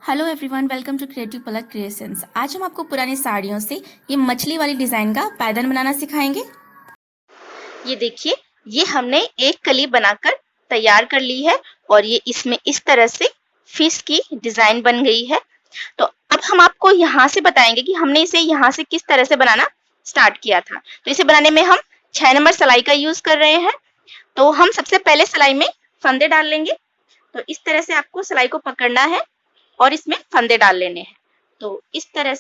Hello everyone, welcome to creative Palak creations. आज हम आपको पुरानी साड़ियों से ये मछली वाली डिजाइन का पैटर्न बनाना सिखाएंगे। ये देखिए, ये हमने एक कली बनाकर तैयार कर ली है और ये इसमें इस तरह से फिश की डिजाइन बन गई है। तो अब हम आपको यहाँ से बताएंगे कि हमने इसे यहाँ से किस तरह से बनाना स्टार्ट किया था। तो इसे बनाने में हम 6 नंबर सिलाई का यूज कर रहे हैं। तो हम सबसे पहले सिलाई में फंदे डाल लेंगे। तो इस तरह से आपको सिलाई को पकड़ना है और इसमें फंदे डाल लेने हैं। तो इस तरह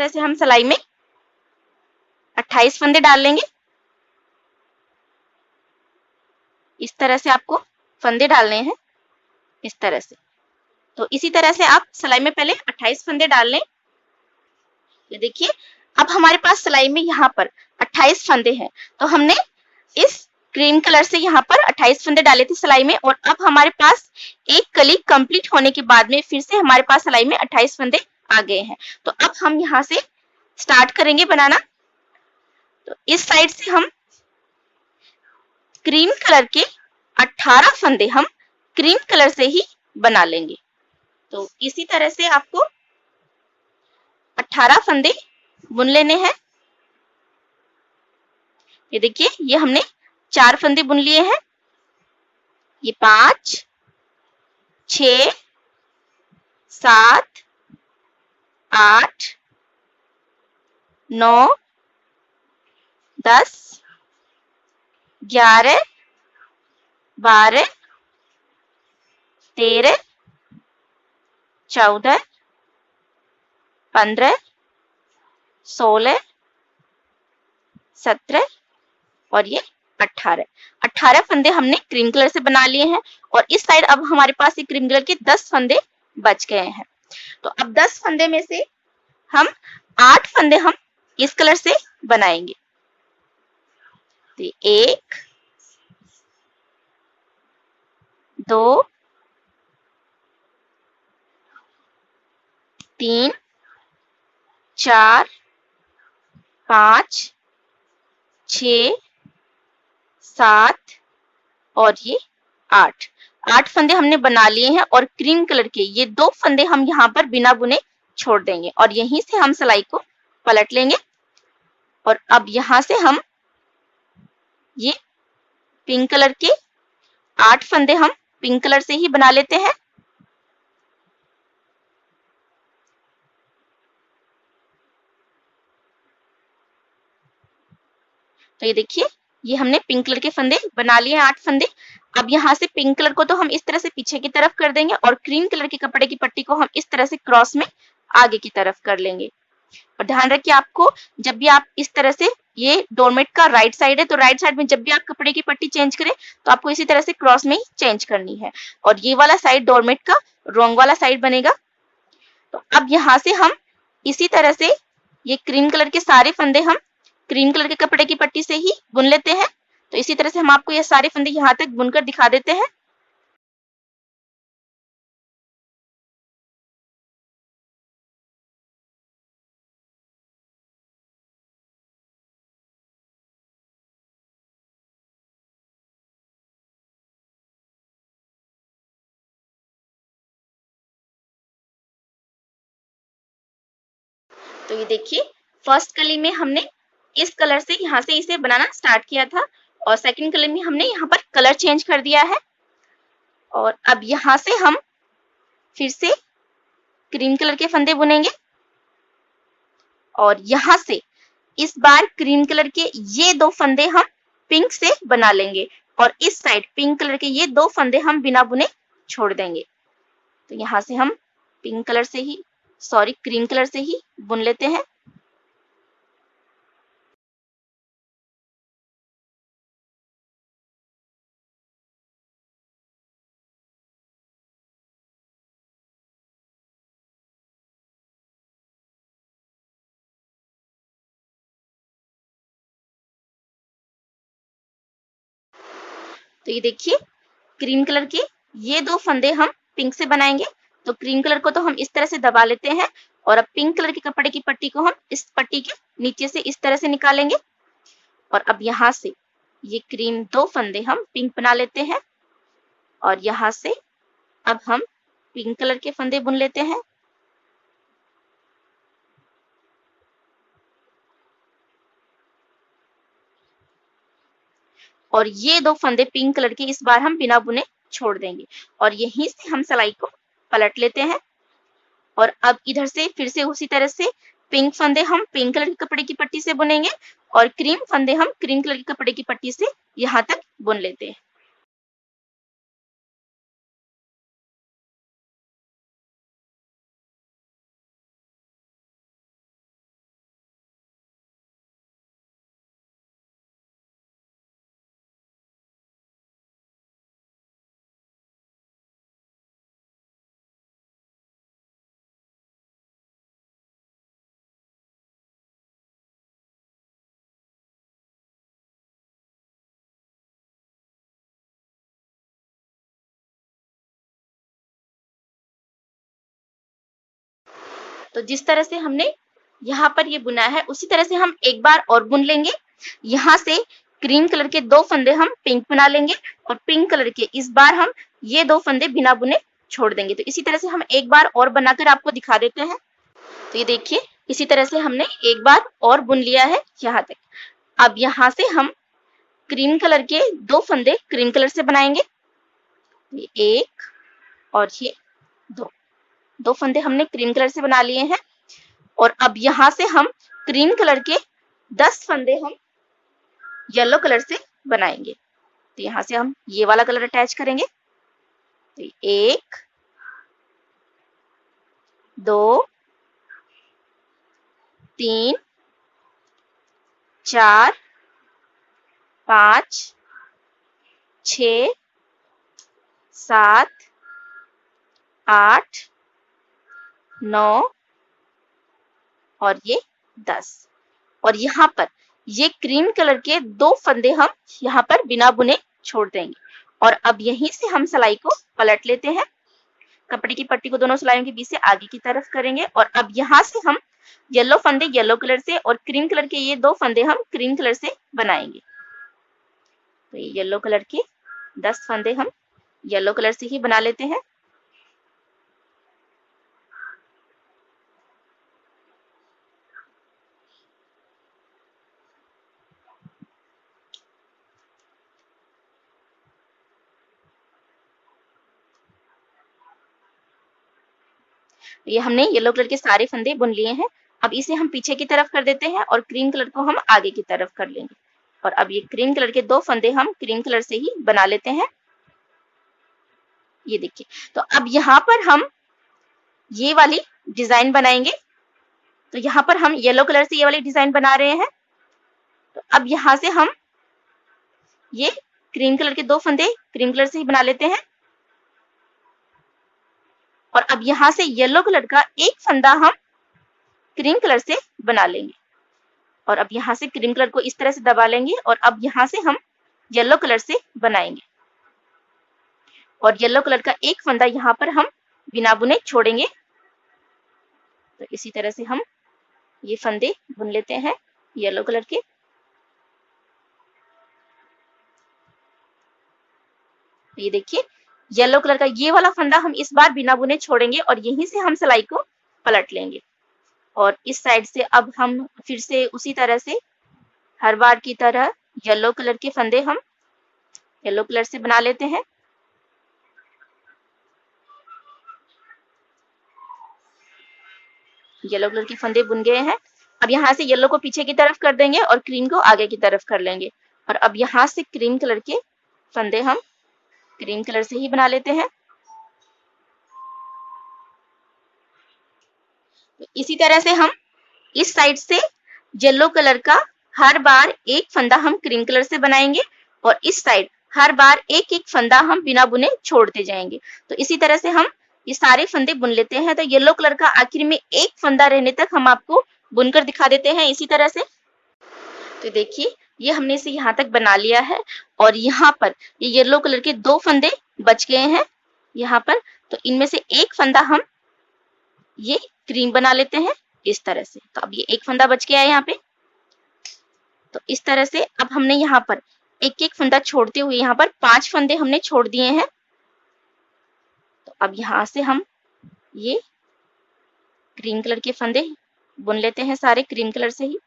से हम सिलाई में 28 फंदे डाल लेंगे। इस तरह से आपको फंदे डालने हैं, इस तरह से। तो इसी तरह से आप सिलाई में पहले 28 फंदे डाल लें। ये देखिए, अब हमारे पास सिलाई में यहाँ पर 28 फंदे हैं। तो हमने इस क्रीम कलर से यहाँ पर 28 फंदे डाले थे सिलाई में, और अब हमारे पास एक कली कंप्लीट होने के बाद में फिर से हमारे पास सिलाई में 28 फंदे आ गए हैं। तो अब हम यहाँ से स्टार्ट करेंगे बनाना। तो इस साइड से हम क्रीम कलर के 18 फंदे हम क्रीम कलर से ही बना लेंगे। तो इसी तरह से आपको 18 फंदे बुन लेने हैं। ये देखिए, ये हमने 4 फंदे बुन लिए हैं। ये 5, 6, 7, 8, 9, 10, 11, 12, 13, 14, 15, 16, 17 और ये 18 फंदे हमने क्रीम कलर से बना लिए हैं। और इस साइड अब हमारे पास ये क्रीम कलर के 10 फंदे बच गए हैं। तो अब 10 फंदे में से हम 8 फंदे हम इस कलर से बनाएंगे। तो 1, 2, 3, 4, 5, 6, 7 और ये 8 फंदे हमने बना लिए हैं। और क्रीम कलर के ये 2 फंदे हम यहाँ पर बिना बुने छोड़ देंगे और यहीं से हम सिलाई को पलट लेंगे। और अब यहाँ से हम ये पिंक कलर के 8 फंदे हम पिंक कलर से ही बना लेते हैं। तो ये देखिए, ये हमने पिंक कलर के फंदे बना लिए 8 फंदे। अब यहाँ से पिंक कलर को तो हम इस तरह से पीछे की तरफ कर देंगे और क्रीम कलर के कपड़े की पट्टी को हम इस तरह से क्रॉस में आगे की तरफ कर लेंगे। और ध्यान रखिए, आपको जब भी आप इस तरह से, ये डोरमेट का राइट साइड है, तो राइट साइड में जब भी आप कपड़े की पट्टी चेंज करें तो आपको इसी तरह से क्रॉस में ही चेंज करनी है। और ये वाला साइड डोरमेट का रॉन्ग वाला साइड बनेगा। तो अब यहाँ से हम इसी तरह से ये क्रीम कलर के सारे फंदे हम क्रीम कलर के कपड़े की पट्टी से ही बुन लेते हैं। तो इसी तरह से हम आपको ये सारे फंदे यहाँ तक बुनकर दिखा देते हैं। तो ये देखिए, फर्स्ट कली में हमने इस कलर से यहाँ से इसे बनाना स्टार्ट किया था और सेकंड कली में हमने यहाँ पर कलर चेंज कर दिया है। और अब यहाँ से हम फिर से क्रीम कलर के फंदे बुनेंगे और यहाँ से इस बार क्रीम कलर के ये 2 फंदे हम पिंक से बना लेंगे और इस साइड पिंक कलर के ये 2 फंदे हम बिना बुने छोड़ देंगे। तो यहाँ से हम क्रीम कलर से ही बुन लेते हैं। तो ये देखिए, क्रीम कलर के ये 2 फंदे हम पिंक से बनाएंगे। तो क्रीम कलर को तो हम इस तरह से दबा लेते हैं और अब पिंक कलर के कपड़े की पट्टी को हम इस पट्टी के नीचे से इस तरह से निकालेंगे। और अब यहाँ से ये क्रीम 2 फंदे हम पिंक बना लेते हैं और यहाँ से अब हम पिंक कलर के फंदे बुन लेते हैं। और ये 2 फंदे पिंक कलर के इस बार हम बिना बुने छोड़ देंगे और यहीं से हम सिलाई को पलट लेते हैं। और अब इधर से फिर से उसी तरह से पिंक फंदे हम पिंक कलर के कपड़े की पट्टी से बुनेंगे और क्रीम फंदे हम क्रीम कलर के कपड़े की पट्टी से यहाँ तक बुन लेते हैं। तो जिस तरह से हमने यहाँ पर ये बुना है उसी तरह से हम एक बार और बुन लेंगे। यहाँ से क्रीम कलर के 2 फंदे हम पिंक बना लेंगे और पिंक कलर के इस बार हम ये 2 फंदे बिना बुने छोड़ देंगे। तो इसी तरह से हम एक बार और बनाकर आपको दिखा देते हैं। तो ये देखिए इसी तरह से हमने एक बार और बुन लिया है यहाँ तक। अब यहाँ से हम क्रीम कलर के 2 फंदे क्रीम कलर से बनाएंगे। ये 1 और ये 2 फंदे हमने क्रीम कलर से बना लिए हैं। और अब यहाँ से हम क्रीम कलर के 10 फंदे हम येलो कलर से बनाएंगे। तो यहाँ से हम ये वाला कलर अटैच करेंगे। तो 1 2 3 4 5 6 7 8 9 और ये 10। और यहाँ पर ये क्रीम कलर के 2 फंदे हम यहाँ पर बिना बुने छोड़ देंगे। और अब यहीं से हम सिलाई को पलट लेते हैं। कपड़े की पट्टी को दोनों सिलाइयों के बीच से आगे की तरफ करेंगे और अब यहाँ से हम येलो फंदे येलो कलर से और क्रीम कलर के ये 2 फंदे हम क्रीम कलर से बनाएंगे। तो ये येलो कलर के 10 फंदे हम येलो कलर से ही बना लेते हैं। ये हमने येलो कलर के सारे फंदे बुन लिए हैं। अब इसे हम पीछे की तरफ कर देते हैं और क्रीम कलर को हम आगे की तरफ कर लेंगे। और अब ये क्रीम कलर के 2 फंदे हम क्रीम कलर से ही बना लेते हैं। ये देखिए तो अब यहाँ पर हम ये वाली डिजाइन बनाएंगे। तो यहाँ पर हम येलो कलर से ये वाली डिजाइन बना रहे हैं। तो अब यहाँ से हम ये क्रीम कलर के 2 फंदे क्रीम कलर से ही बना लेते हैं। और अब यहाँ से येलो कलर का एक फंदा हम क्रीम कलर से बना लेंगे। और अब यहाँ से क्रीम कलर को इस तरह से दबा लेंगे और अब यहाँ से हम येलो कलर से बनाएंगे। और येलो कलर का एक फंदा यहाँ पर हम बिना बुने छोड़ेंगे। तो इसी तरह से हम ये फंदे बुन लेते हैं येलो कलर के। ये देखिए येलो कलर का ये वाला फंदा हम इस बार बिना बुने छोड़ेंगे और यहीं से हम सिलाई को पलट लेंगे। और इस साइड से अब हम फिर से उसी तरह से हर बार की तरह येलो कलर के फंदे हम येलो कलर से बना लेते हैं। येलो कलर के फंदे बुन गए हैं। अब यहाँ से येलो को पीछे की तरफ कर देंगे और क्रीम को आगे की तरफ कर लेंगे। और अब यहाँ से क्रीम कलर के फंदे हम क्रीम कलर से ही बना लेते हैं। तो इसी तरह से हम इस साइड से येलो कलर का हर बार एक फंदा हम क्रीम कलर से बनाएंगे और इस साइड हर बार एक एक फंदा हम बिना बुने छोड़ते जाएंगे। तो इसी तरह से हम ये सारे फंदे बुन लेते हैं। तो येलो कलर का आखिर में एक फंदा रहने तक हम आपको बुनकर दिखा देते हैं इसी तरह से। तो देखिए ये हमने इसे यहाँ तक बना लिया है और यहाँ पर ये येलो कलर के 2 फंदे बच गए हैं यहाँ पर। तो इनमें से एक फंदा हम ये क्रीम बना लेते हैं इस तरह से। तो अब ये एक फंदा बच गया है यहाँ पे। तो इस तरह से अब हमने यहाँ पर एक एक फंदा छोड़ते हुए यहाँ पर 5 फंदे हमने छोड़ दिए हैं। तो अब यहाँ से हम ये क्रीम कलर के फंदे बुन लेते हैं सारे क्रीम कलर से ही।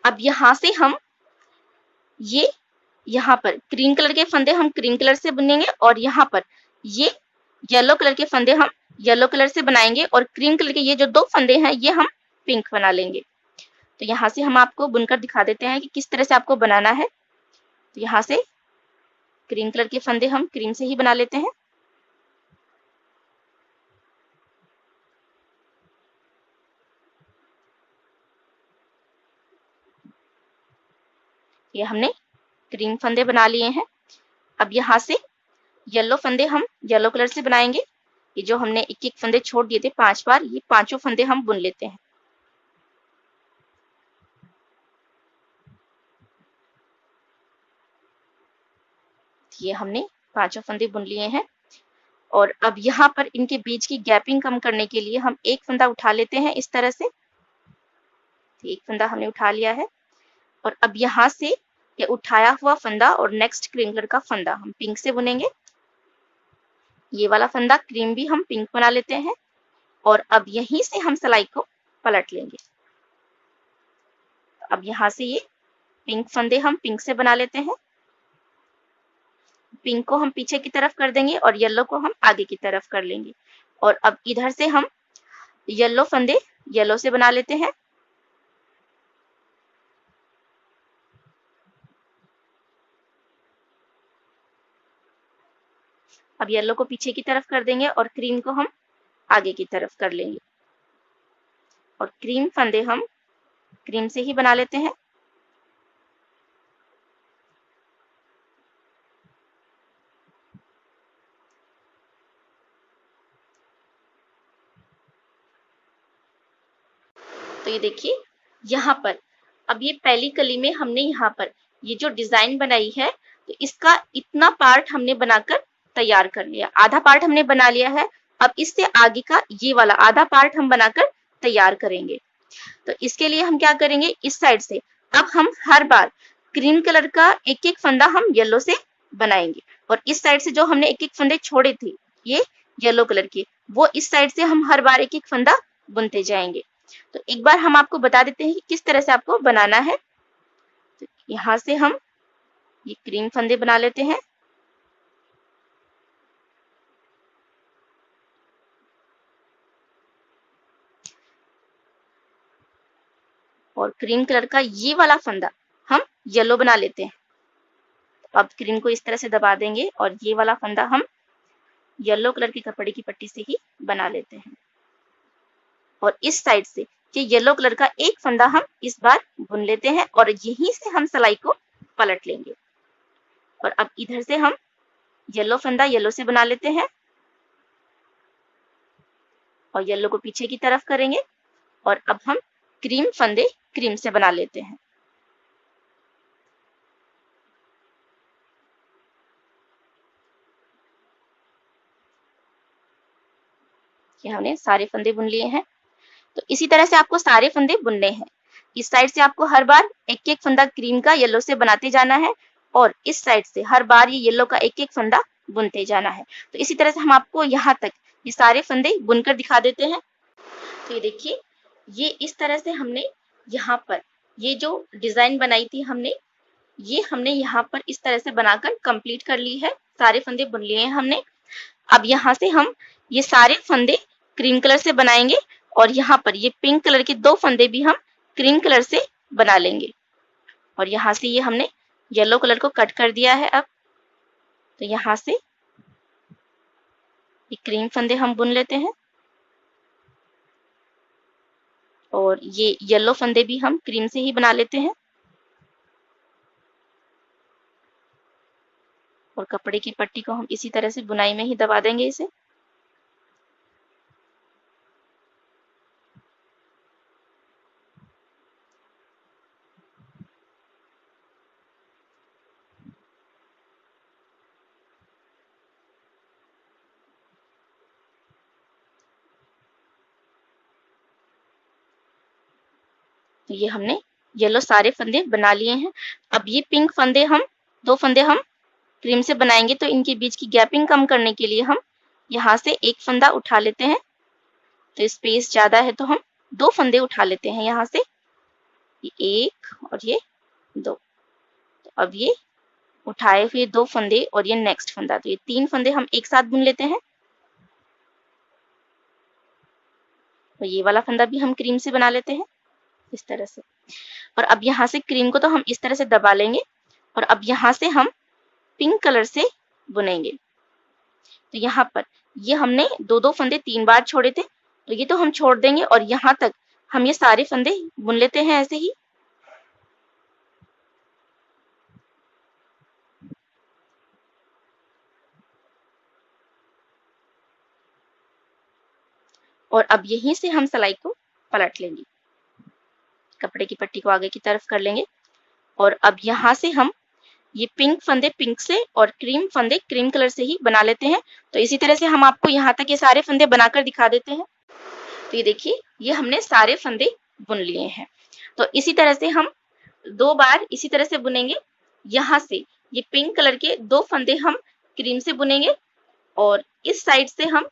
अब यहाँ से हम ये यहाँ पर क्रीम कलर के फंदे हम क्रीम कलर से बुनेंगे और यहाँ पर ये येलो कलर के फंदे हम येलो कलर से बनाएंगे और क्रीम कलर के ये जो 2 फंदे हैं ये हम पिंक बना लेंगे। तो यहाँ से हम आपको बुनकर दिखा देते हैं कि किस तरह से आपको बनाना है। तो यहाँ से क्रीम कलर के फंदे हम क्रीम से ही बना लेते हैं। ये हमने क्रीम फंदे बना लिए हैं। अब यहाँ से येलो फंदे हम येलो कलर से बनाएंगे। ये जो हमने एक एक फंदे छोड़ दिए थे 5 बार, ये पांचों फंदे हम बुन लेते हैं। ये हमने पांचों फंदे बुन लिए हैं और अब यहाँ पर इनके बीच की गैपिंग कम करने के लिए हम एक फंदा उठा लेते हैं इस तरह से। एक फंदा हमने उठा लिया है और अब यहाँ से ये उठाया हुआ फंदा और नेक्स्ट क्रीम कलर का फंदा हम पिंक से बुनेंगे। ये वाला फंदा क्रीम भी हम पिंक बना लेते हैं और अब यहीं से हम सिलाई को पलट लेंगे। अब यहाँ से ये पिंक फंदे हम पिंक से बना लेते हैं। पिंक को हम पीछे की तरफ कर देंगे और येलो को हम आगे की तरफ कर लेंगे और अब इधर से हम येलो फंदे येलो से बना लेते हैं। अब येलो को पीछे की तरफ कर देंगे और क्रीम को हम आगे की तरफ कर लेंगे और क्रीम फंदे हम क्रीम से ही बना लेते हैं। तो ये देखिए यहाँ पर अब ये पहली कली में हमने यहाँ पर ये जो डिजाइन बनाई है तो इसका इतना पार्ट हमने बनाकर तैयार कर लिया। आधा पार्ट हमने बना लिया है। अब इससे आगे का ये वाला आधा पार्ट हम बनाकर तैयार करेंगे। तो इसके लिए हम क्या करेंगे, इस साइड से अब हम हर बार क्रीम कलर का एक एक फंदा हम येलो से बनाएंगे और इस साइड से जो हमने एक एक फंदे छोड़े थे ये येलो कलर के, वो इस साइड से हम हर बार एक एक फंदा बुनते जाएंगे। तो एक बार हम आपको बता देते हैं कि किस तरह से आपको बनाना है। तो यहाँ से हम ये क्रीम फंदे बना लेते हैं और क्रीम कलर का ये वाला फंदा हम येलो बना लेते हैं। अब क्रीम को इस तरह से दबा देंगे और ये वाला फंदा हम येलो कलर के कपड़े की पट्टी से ही बना लेते हैं और इस साइड से ये येलो कलर का एक फंदा हम इस बार बुन लेते हैं और यहीं से हम सिलाई को पलट लेंगे और अब इधर से हम येलो फंदा येलो से बना लेते हैं और येलो को पीछे की तरफ करेंगे और अब हम क्रीम फंदे क्रीम से बना लेते हैं। ये हमने सारे फंदे बुन लिए हैं। तो इसी तरह से आपको सारे फंदे बुनने हैं। इस साइड से आपको हर बार एक एक फंदा क्रीम का येलो से बनाते जाना है और इस साइड से हर बार ये येलो का एक एक फंदा बुनते जाना है। तो इसी तरह से हम आपको यहाँ तक ये सारे फंदे बुनकर दिखा देते हैं। तो ये देखिए ये इस तरह से हमने यहाँ पर ये जो डिजाइन बनाई थी ये हमने यहाँ पर इस तरह से बनाकर कंप्लीट कर ली है। सारे फंदे बुन लिए हैं हमने। अब यहाँ से हम ये सारे फंदे क्रीम कलर से बनाएंगे और यहाँ पर ये पिंक कलर के 2 फंदे भी हम क्रीम कलर से बना लेंगे और यहाँ से ये हमने येलो कलर को कट कर दिया है। अब तो यहाँ से ये क्रीम फंदे हम बुन लेते हैं और ये येलो फंदे भी हम क्रीम से ही बना लेते हैं और कपड़े की पट्टी को हम इसी तरह से बुनाई में ही दबा देंगे इसे। तो ये हमने येलो सारे फंदे बना लिए हैं। अब ये पिंक फंदे हम 2 फंदे हम क्रीम से बनाएंगे, तो इनके बीच की गैपिंग कम करने के लिए हम यहाँ से एक फंदा उठा लेते हैं। तो स्पेस ज्यादा है तो हम 2 फंदे उठा लेते हैं यहाँ से, ये 1 और ये 2। तो अब ये उठाए हुए 2 फंदे और ये नेक्स्ट फंदा, तो ये 3 फंदे हम एक साथ बुन लेते हैं। तो ये वाला फंदा भी हम क्रीम से बना लेते हैं इस तरह से। और अब यहाँ से क्रीम को तो हम इस तरह से दबा लेंगे और अब यहाँ से हम पिंक कलर से बुनेंगे। तो यहाँ पर ये हमने 2-2 फंदे 3 बार छोड़े थे, तो ये तो हम छोड़ देंगे और यहाँ तक हम ये सारे फंदे बुन लेते हैं ऐसे ही। और अब यहीं से हम सिलाई को पलट लेंगे, कपड़े की पट्टी को आगे की तरफ कर लेंगे और अब यहाँ से हम ये पिंक फंदे पिंक से और क्रीम फंदे क्रीम कलर से ही बना लेते हैं। तो इसी तरह से हम आपको यहाँ तक ये सारे फंदे बनाकर दिखा देते हैं। तो ये देखिए, ये हमने सारे फंदे बुन लिए हैं। तो इसी तरह से हम 2 बार इसी तरह से बुनेंगे। यहाँ से ये पिंक कलर के 2 फंदे हम क्रीम से बुनेंगे और इस साइड से हम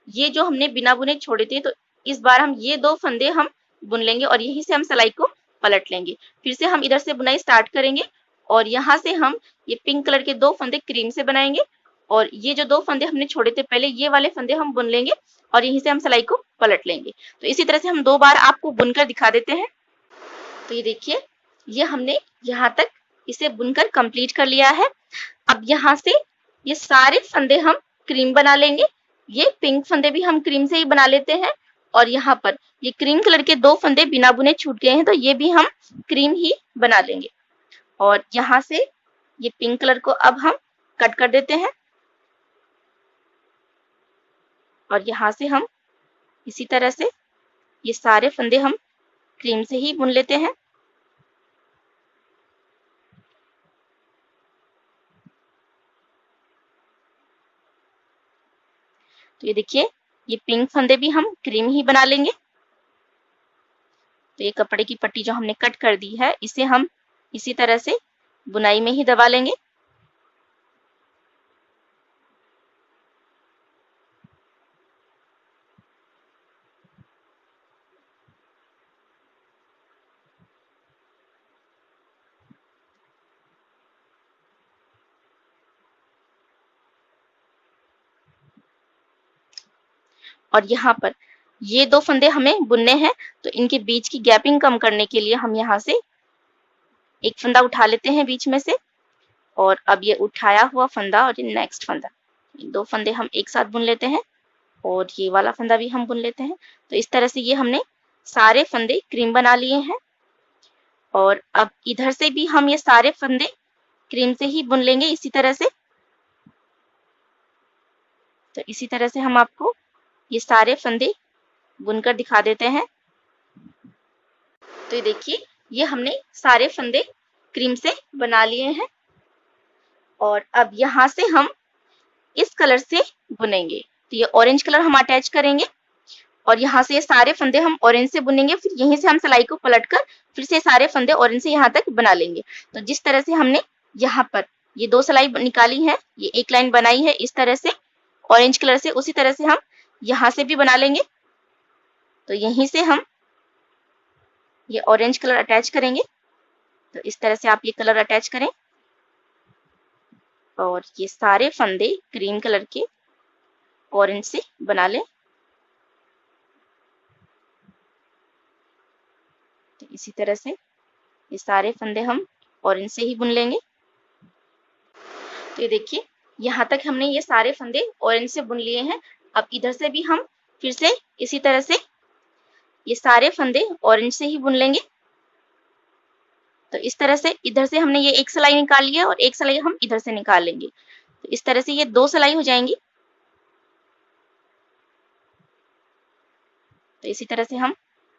ये जो हमने बिना बुने छोड़े थे, तो इस बार हम ये 2 फंदे हम बुन लेंगे और यहीं से हम सिलाई को पलट लेंगे। फिर से हम इधर से बुनाई स्टार्ट करेंगे और यहाँ से हम ये पिंक कलर के 2 फंदे क्रीम से बनाएंगे और ये जो 2 फंदे हमने छोड़े थे पहले, ये वाले फंदे हम बुन लेंगे और यहीं से हम सिलाई को पलट लेंगे। तो इसी तरह से हम 2 बार आपको बुनकर दिखा देते हैं। तो ये देखिए, ये हमने यहाँ तक इसे बुनकर कंप्लीट कर लिया है। अब यहाँ से ये सारे फंदे हम क्रीम बना लेंगे। ये पिंक फंदे भी हम क्रीम से ही बना लेते हैं और यहाँ पर ये क्रीम कलर के 2 फंदे बिना बुने छूट गए हैं, तो ये भी हम क्रीम ही बना लेंगे। और यहाँ से ये पिंक कलर को अब हम कट कर देते हैं और यहाँ से हम इसी तरह से ये सारे फंदे हम क्रीम से ही बुन लेते हैं। तो ये देखिए, ये पिंक फंदे भी हम क्रीम ही बना लेंगे। तो ये कपड़े की पट्टी जो हमने कट कर दी है, इसे हम इसी तरह से बुनाई में ही दबा लेंगे। और यहाँ पर ये 2 फंदे हमें बुनने हैं, तो इनके बीच की गैपिंग कम करने के लिए हम यहाँ से एक फंदा उठा लेते हैं बीच में से और अब ये उठाया हुआ फंदा और ये नेक्स्ट फंदा, 2 फंदे हम एक साथ बुन लेते हैं और ये वाला फंदा भी हम बुन लेते हैं। तो इस तरह से ये हमने सारे फंदे क्रीम बना लिए हैं और अब इधर से भी हम ये सारे फंदे क्रीम से ही बुन लेंगे इसी तरह से। तो इसी तरह से हम आपको ये सारे फंदे बुनकर दिखा देते हैं। तो ये देखिए, ये हमने सारे फंदे क्रीम से बना लिए हैं और अब यहाँ से हम इस कलर से बुनेंगे। तो ये ऑरेंज कलर हम अटैच करेंगे और यहाँ से ये सारे फंदे हम ऑरेंज से बुनेंगे। फिर यहीं से हम सिलाई को पलटकर फिर से सारे फंदे ऑरेंज से यहाँ तक बना लेंगे। तो जिस तरह से हमने यहाँ पर ये 2 सिलाई निकाली है, ये एक लाइन बनाई है इस तरह से ऑरेंज कलर से, उसी तरह से हम यहाँ से भी बना लेंगे। तो यहीं से हम ये ऑरेंज कलर अटैच करेंगे। तो इस तरह से आप ये कलर अटैच करें और ये सारे फंदे क्रीम कलर के ऑरेंज से बना लें। तो इसी तरह से ये सारे फंदे हम ऑरेंज से ही बुन लेंगे। तो ये देखिए, यहाँ तक हमने ये सारे फंदे ऑरेंज से बुन लिए हैं। अब इधर से भी हम फिर से इसी तरह से ये सारे फंदे ऑरेंज से ही बुन लेंगे। तो इस तरह से इधर से हमने ये एक सिलाई निकाल ली है और एक सिलाई हम इधर से निकाल लेंगे। तो इस तरह से ये 2 सिलाई हो जाएंगी। तो इसी तरह से हम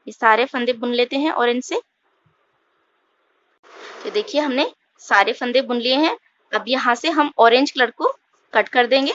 ये सारे फंदे बुन लेते हैं ऑरेंज से। तो देखिए, हमने सारे फंदे बुन लिए हैं। अब यहाँ से हम ऑरेंज कलर को कट कर देंगे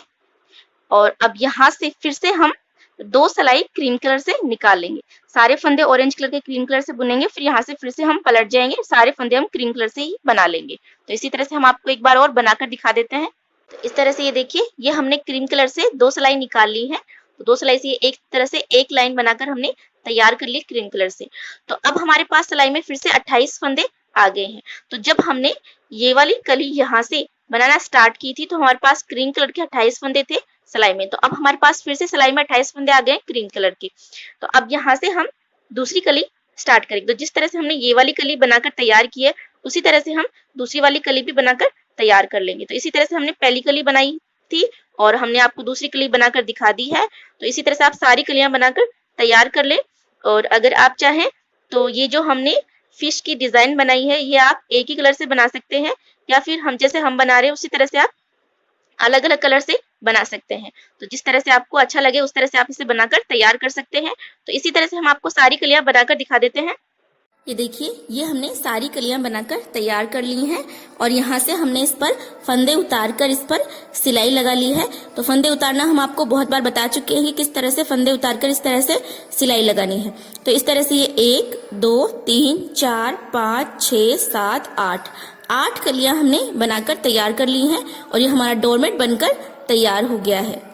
और अब यहाँ से फिर से हम 2 सिलाई क्रीम कलर से निकाल लेंगे। सारे फंदे ऑरेंज कलर के क्रीम कलर से बुनेंगे, फिर यहाँ से फिर से हम पलट जाएंगे, सारे फंदे हम क्रीम कलर से ही बना लेंगे। तो इसी तरह से हम आपको एक बार और बनाकर दिखा देते हैं। तो इस तरह से ये देखिए, ये हमने क्रीम कलर से 2 सिलाई निकाल ली है। तो 2 सिलाई से एक तरह से एक लाइन बनाकर हमने तैयार कर ली क्रीम कलर से। तो अब हमारे पास सिलाई में फिर से 28 फंदे आ गए हैं। तो जब हमने ये वाली कली यहाँ से बनाना स्टार्ट की थी तो हमारे पास क्रीम कलर के 28 फंदे थे सिलाई में। तो अब हमारे पास फिर से सिलाई में 28 फंदे आ गए हैं क्रीम कलर के। तो अब यहाँ से हम दूसरी कली स्टार्ट करेंगे। तो जिस तरह से हमने ये वाली कली बनाकर तैयार की है, उसी तरह से हम दूसरी वाली कली भी बनाकर तैयार कर लेंगे। तो इसी तरह से हमने पहली कली बनाई थी और हमने आपको दूसरी कली बनाकर दिखा दी है। तो इसी तरह से आप सारी कलियां बनाकर तैयार कर लें। और अगर आप चाहें तो ये जो हमने फिश की डिजाइन बनाई है, ये आप एक ही कलर से बना सकते हैं, या फिर हम जैसे हम बना रहे हैं उसी तरह से आप अलग अलग कलर से बना सकते हैं। तो जिस तरह से आपको अच्छा लगे उस तरह से आप इसे बनाकर तैयार कर सकते हैं। तो इसी तरह से हम आपको सारी कलियां बनाकर दिखा देते हैं। ये देखिए, ये हमने सारी कलियां बनाकर तैयार कर ली हैं और यहाँ से हमने इस पर फंदे उतारकर इस पर सिलाई लगा ली है। तो फंदे उतारना हम आपको बहुत बार बता चुके हैं कि किस तरह से फंदे उतारकर इस तरह से सिलाई लगानी है। तो इस तरह से ये 1 2 3 4 5 6 7 8 कलियां हमने बनाकर तैयार कर ली हैं और ये हमारा डोरमेट बनकर तैयार हो गया है।